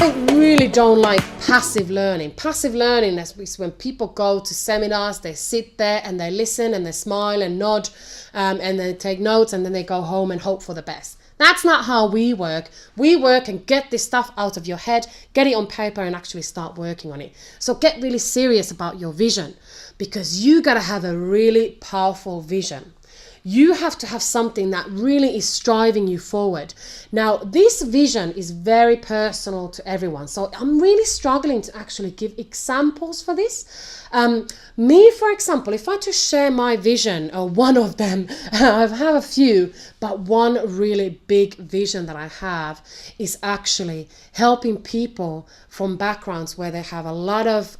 I really don't like passive learning. Passive learning is when people go to seminars, they sit there and they listen and they smile and nod and they take notes and then they go home and hope for the best. That's not how we work. We work and get this stuff out of your head, get it on paper and actually start working on it. So get really serious about your vision, because you got to have a really powerful vision. You have to have something that really is driving you forward. Now, this vision is very personal to everyone. So I'm really struggling to actually give examples for this. Me, for example, if I just share my vision, or one of them, I have a few, but one really big vision that I have is actually helping people from backgrounds where they have a lot of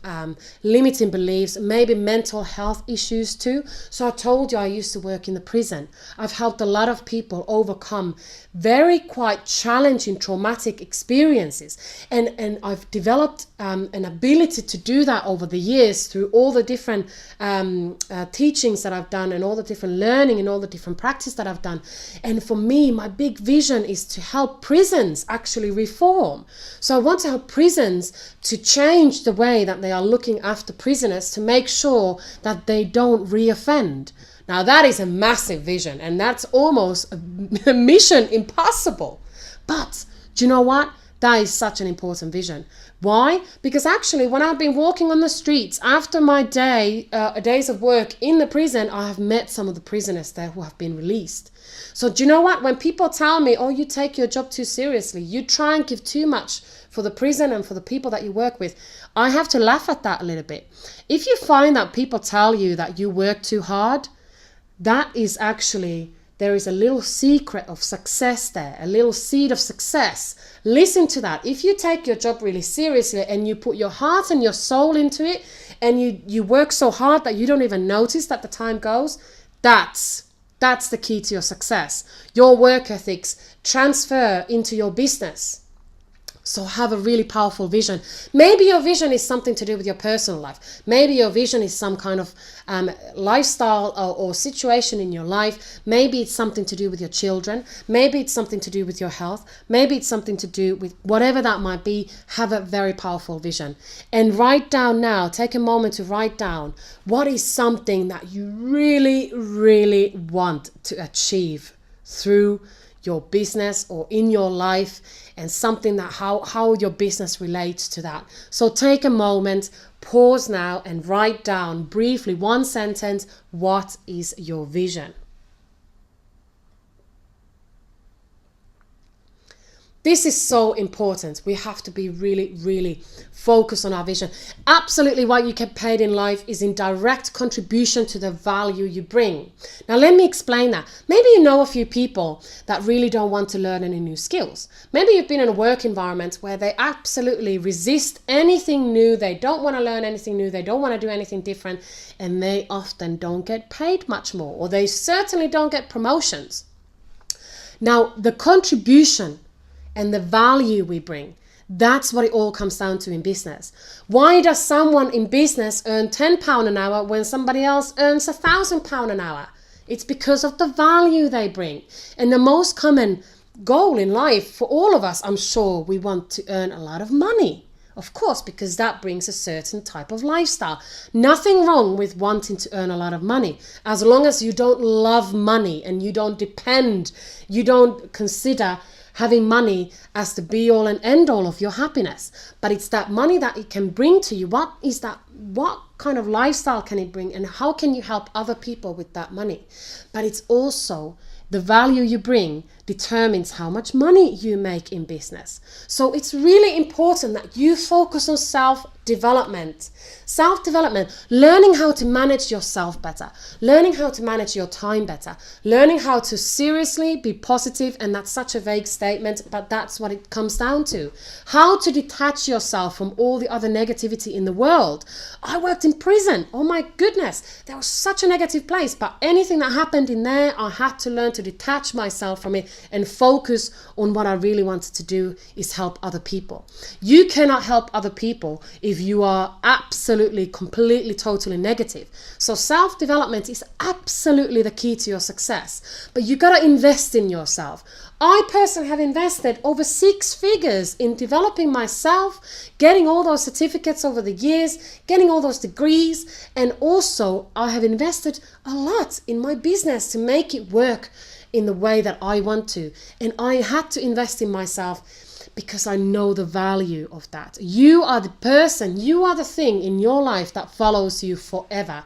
limiting beliefs, maybe mental health issues too. So I told you I used to work in the prison. I've helped a lot of people overcome very quite challenging traumatic experiences, and I've developed an ability to do that over the years through all the different teachings that I've done and all the different learning and all the different practice that I've done. And for me, my big vision is to help prisons actually reform. So I want to help prisons to change the way that they are looking after prisoners to make sure that they don't reoffend. Now that is a massive vision, and that's almost a mission impossible. But do you know what? That is such an important vision. Why? Because actually when I've been walking on the streets after my days of work in the prison, I have met some of the prisoners there who have been released. So do you know what? When people tell me, oh, you take your job too seriously, you try and give too much for the prison and for the people that you work with, I have to laugh at that a little bit. If you find that people tell you that you work too hard, that is actually, there is a little secret of success there, a little seed of success. Listen to that. If you take your job really seriously and you put your heart and your soul into it, and you work so hard that you don't even notice that the time goes, that's the key to your success. Your work ethics transfer into your business. So have a really powerful vision. Maybe your vision is something to do with your personal life. Maybe your vision is some kind of lifestyle or situation in your life. Maybe it's something to do with your children. Maybe it's something to do with your health. Maybe it's something to do with whatever that might be. Have a very powerful vision. And write down now, take a moment to write down what is something that you really, really want to achieve through your business or in your life, and something that how your business relates to that. So take a moment, pause now and write down briefly, one sentence, what is your vision? This is so important. We have to be really, really focused on our vision. Absolutely what you get paid in life is in direct contribution to the value you bring. Now let me explain that. Maybe you know a few people that really don't want to learn any new skills. Maybe you've been in a work environment where they absolutely resist anything new. They don't want to learn anything new. They don't want to do anything different. And they often don't get paid much more, or they certainly don't get promotions. Now the contribution and the value we bring, that's what it all comes down to in business. Why does someone in business earn £10 an hour when somebody else earns £1,000 an hour? It's because of the value they bring. And the most common goal in life for all of us, I'm sure, we want to earn a lot of money. Of course, because that brings a certain type of lifestyle. Nothing wrong with wanting to earn a lot of money, as long as you don't love money and you don't depend, you don't consider having money as the be all and end all of your happiness. But it's that money that it can bring to you. What kind of lifestyle can it bring, and how can you help other people with that money? But it's also the value you bring determines how much money you make in business. So it's really important that you focus on self-development. Self-development, learning how to manage yourself better, learning how to manage your time better, learning how to seriously be positive, and that's such a vague statement, but that's what it comes down to. How to detach yourself from all the other negativity in the world. I worked in prison. Oh my goodness, that was such a negative place, but anything that happened in there, I had to learn to detach myself from it and focus on what I really wanted to do, is help other people. You cannot help other people if you are absolutely, completely, totally negative. So self-development is absolutely the key to your success. But you got to invest in yourself. I personally have invested over 6 figures in developing myself, getting all those certificates over the years, getting all those degrees, and also I have invested a lot in my business to make it work in the way that I want to. And I had to invest in myself because I know the value of that. You are the person, you are the thing in your life that follows you forever.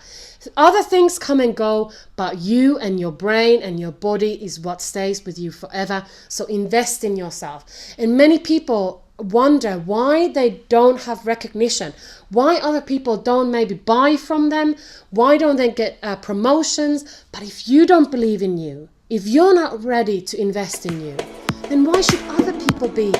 Other things come and go, but you and your brain and your body is what stays with you forever. So invest in yourself. And many people wonder why they don't have recognition, why other people don't maybe buy from them, why don't they get promotions. But if you don't believe in you, if you're not ready to invest in you, then why should other people be?